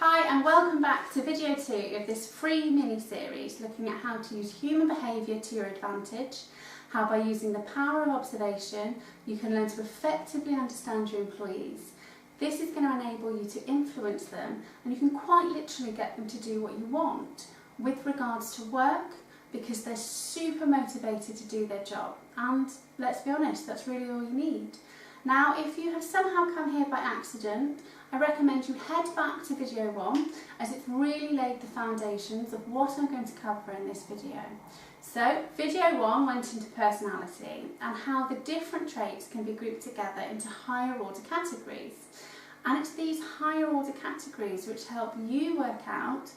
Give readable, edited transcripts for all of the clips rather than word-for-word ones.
Hi and welcome back to video 2 of this free mini-series looking at how to use human behaviour to your advantage, how by using the power of observation you can learn to effectively understand your employees. This is going to enable you to influence them and you can quite literally get them to do what you want with regards to work because they're super motivated to do their job, and let's be honest, that's really all you need. Now, if you have somehow come here by accident, I recommend you head back to video 1 as it's really laid the foundations of what I'm going to cover in this video. So, video 1 went into personality and how the different traits can be grouped together into higher order categories. And it's these higher order categories which help you work out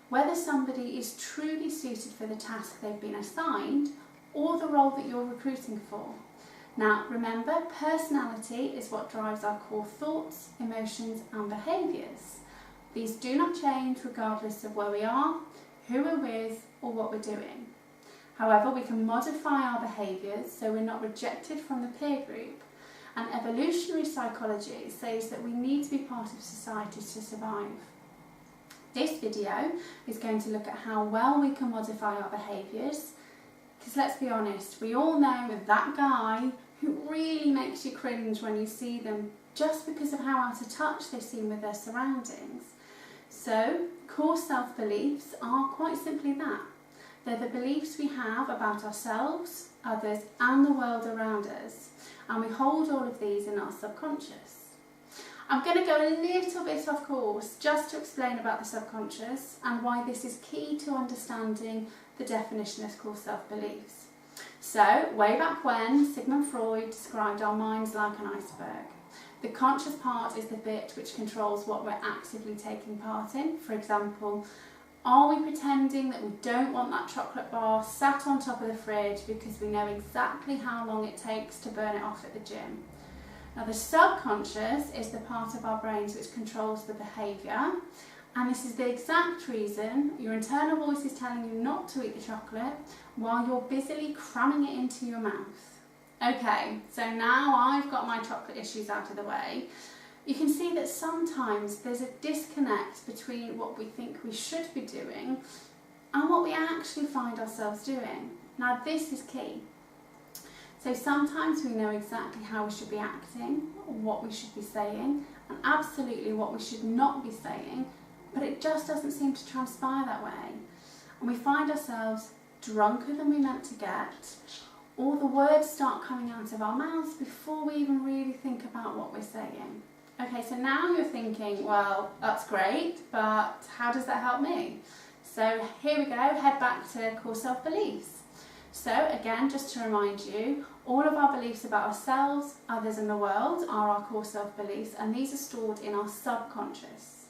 whether somebody is truly suited for the task they've been assigned or the role that you're recruiting for. Now remember, personality is what drives our core thoughts, emotions and behaviours. These do not change regardless of where we are, who we're with or what we're doing. However, we can modify our behaviours so we're not rejected from the peer group, and evolutionary psychology says that we need to be part of society to survive. This video is going to look at how well we can modify our behaviours. Because let's be honest, we all know that guy who really makes you cringe when you see them just because of how out of touch they seem with their surroundings. So, core self-beliefs are quite simply that. They're the beliefs we have about ourselves, others and the world around us. And we hold all of these in our subconscious. I'm going to go a little bit off course just to explain about the subconscious and why this is key to understanding the definition of core self-beliefs. So, way back when, Sigmund Freud described our minds like an iceberg. The conscious part is the bit which controls what we're actively taking part in. For example, are we pretending that we don't want that chocolate bar sat on top of the fridge because we know exactly how long it takes to burn it off at the gym? Now the subconscious is the part of our brains which controls the behaviour, and this is the exact reason your internal voice is telling you not to eat the chocolate while you're busily cramming it into your mouth. Okay, so now I've got my chocolate issues out of the way. You can see that sometimes there's a disconnect between what we think we should be doing and what we actually find ourselves doing. Now this is key. So sometimes we know exactly how we should be acting, or what we should be saying, and absolutely what we should not be saying, but it just doesn't seem to transpire that way. And we find ourselves drunker than we meant to get, or the words start coming out of our mouths before we even really think about what we're saying. Okay, so now you're thinking, well, that's great, but how does that help me? So here we go, head back to core self-beliefs. So again, just to remind you, all of our beliefs about ourselves, others and the world are our core self-beliefs, and these are stored in our subconscious.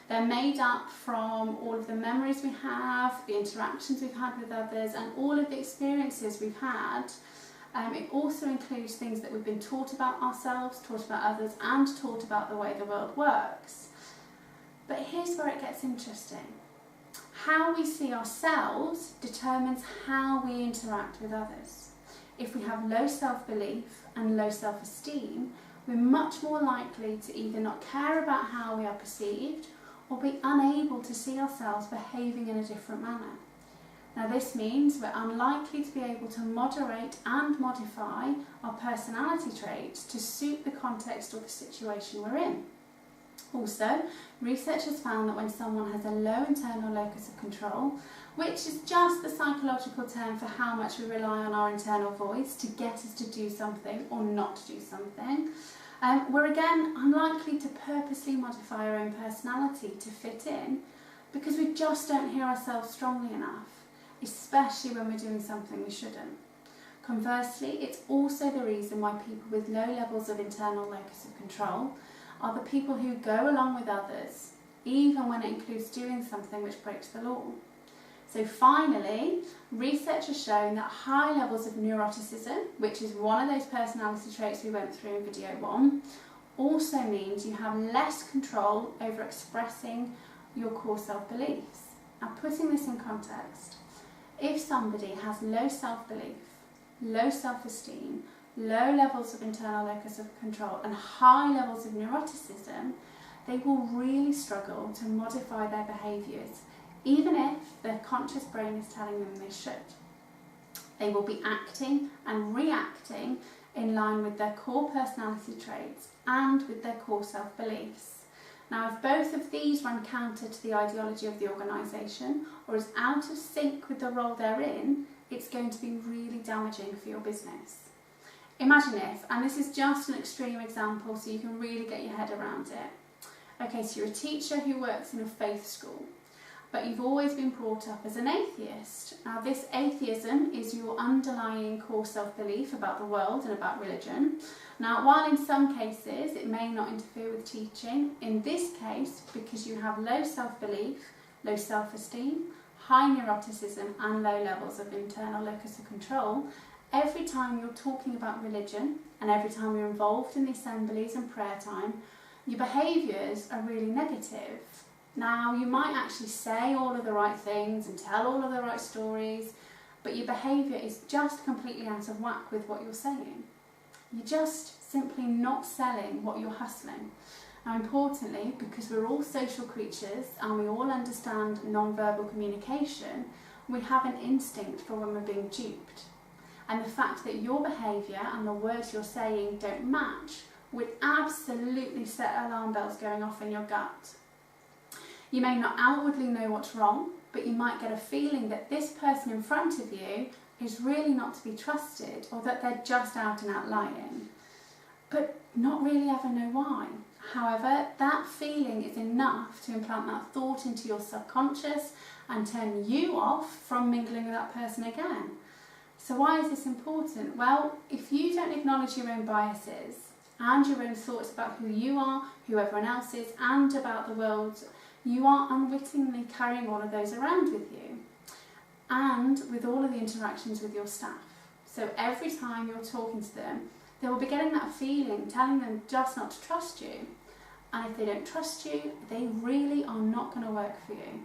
They're made up from all of the memories we have, the interactions we've had with others and all of the experiences we've had. It also includes things that we've been taught about ourselves, taught about others and taught about the way the world works. But here's where it gets interesting. How we see ourselves determines how we interact with others. If we have low self-belief and low self-esteem, we're much more likely to either not care about how we are perceived or be unable to see ourselves behaving in a different manner. Now this means we're unlikely to be able to moderate and modify our personality traits to suit the context or the situation we're in. Also, research has found that when someone has a low internal locus of control, which is just the psychological term for how much we rely on our internal voice to get us to do something or not to do something, we're again unlikely to purposely modify our own personality to fit in because we just don't hear ourselves strongly enough, especially when we're doing something we shouldn't. Conversely, it's also the reason why people with low levels of internal locus of control are the people who go along with others, even when it includes doing something which breaks the law. So finally, research has shown that high levels of neuroticism, which is one of those personality traits we went through in video 1, also means you have less control over expressing your core self-beliefs. Now putting this in context, if somebody has low self-belief, low self-esteem, low levels of internal locus of control and high levels of neuroticism, they will really struggle to modify their behaviours, even if their conscious brain is telling them they should. They will be acting and reacting in line with their core personality traits and with their core self-beliefs. Now, if both of these run counter to the ideology of the organisation or is out of sync with the role they're in, it's going to be really damaging for your business. Imagine if, and this is just an extreme example so you can really get your head around it. Okay, so you're a teacher who works in a faith school, but you've always been brought up as an atheist. Now, this atheism is your underlying core self-belief about the world and about religion. Now, while in some cases it may not interfere with teaching, in this case, because you have low self-belief, low self-esteem, high neuroticism and low levels of internal locus of control, every time you're talking about religion and every time you're involved in the assemblies and prayer time, your behaviours are really negative. Now, you might actually say all of the right things and tell all of the right stories, but your behaviour is just completely out of whack with what you're saying. You're just simply not selling what you're hustling. Now, importantly, because we're all social creatures and we all understand non-verbal communication, we have an instinct for when we're being duped. And the fact that your behaviour and the words you're saying don't match would absolutely set alarm bells going off in your gut. You may not outwardly know what's wrong, but you might get a feeling that this person in front of you is really not to be trusted, or that they're just out and out lying, but not really ever know why. However, that feeling is enough to implant that thought into your subconscious and turn you off from mingling with that person again. So why is this important? Well, if you don't acknowledge your own biases and your own thoughts about who you are, who everyone else is, and about the world, you are unwittingly carrying all of those around with you and with all of the interactions with your staff. So every time you're talking to them, they will be getting that feeling, telling them just not to trust you. And if they don't trust you, they really are not going to work for you.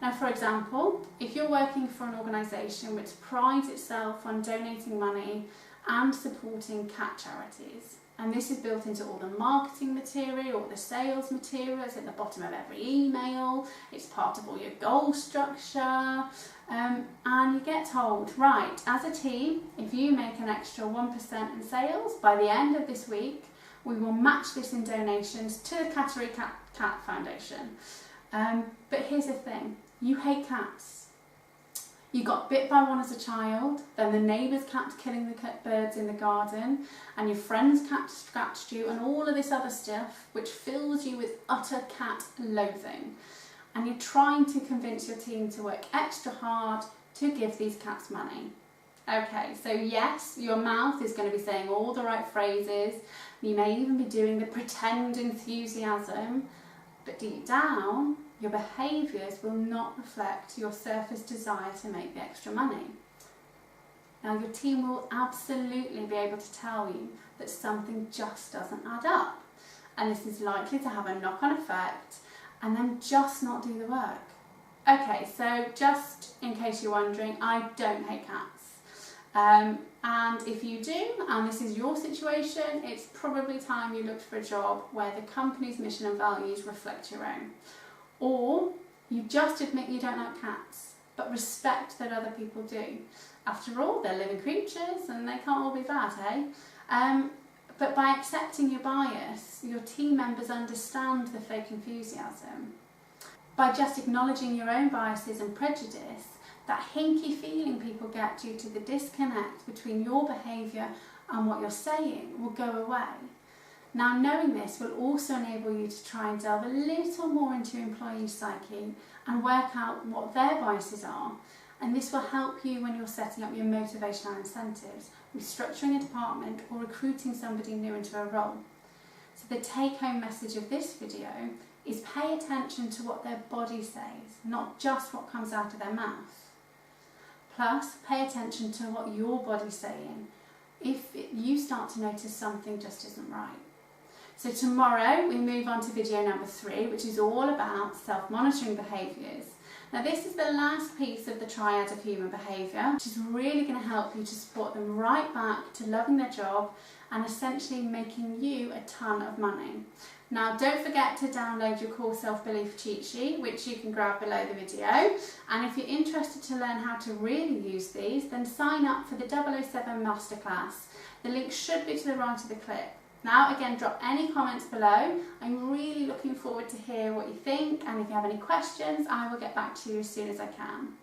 Now, for example, if you're working for an organisation which prides itself on donating money and supporting cat charities, and this is built into all the marketing material, all the sales materials at the bottom of every email, it's part of all your goal structure, and you get told, right, as a team, if you make an extra 1% in sales, by the end of this week, we will match this in donations to the Cattery Cat Foundation. But here's the thing, you hate cats. You got bit by one as a child, then the neighbours kept killing the birds in the garden, and your friend's cat scratched you, and all of this other stuff, which fills you with utter cat loathing. And you're trying to convince your team to work extra hard to give these cats money. Okay, so yes, your mouth is going to be saying all the right phrases, you may even be doing the pretend enthusiasm, but deep down, your behaviours will not reflect your surface desire to make the extra money. Now, your team will absolutely be able to tell you that something just doesn't add up, and this is likely to have a knock-on effect and then just not do the work. Okay, so just in case you're wondering, I don't hate cats. And if you do, and this is your situation, it's probably time you looked for a job where the company's mission and values reflect your own. Or you just admit you don't like cats, but respect that other people do. After all, they're living creatures and they can't all be bad, eh? But by accepting your bias, your team members understand the fake enthusiasm. By just acknowledging your own biases and prejudice, that hinky feeling people get due to the disconnect between your behaviour and what you're saying will go away. Now, knowing this will also enable you to try and delve a little more into your employee's psyche and work out what their biases are, and this will help you when you're setting up your motivational incentives, restructuring a department or recruiting somebody new into a role. So the take-home message of this video is pay attention to what their body says, not just what comes out of their mouth. Plus, pay attention to what your body's saying if you start to notice something just isn't right. So tomorrow we move on to video number 3, which is all about self-monitoring behaviours. Now, this is the last piece of the triad of human behaviour, which is really going to help you to support them right back to loving their job and essentially making you a ton of money. Now don't forget to download your core self-belief cheat sheet, which you can grab below the video. And if you're interested to learn how to really use these, then sign up for the 007 Masterclass. The link should be to the right of the clip. Now again, drop any comments below. I'm really looking forward to hear what you think, and if you have any questions, I will get back to you as soon as I can.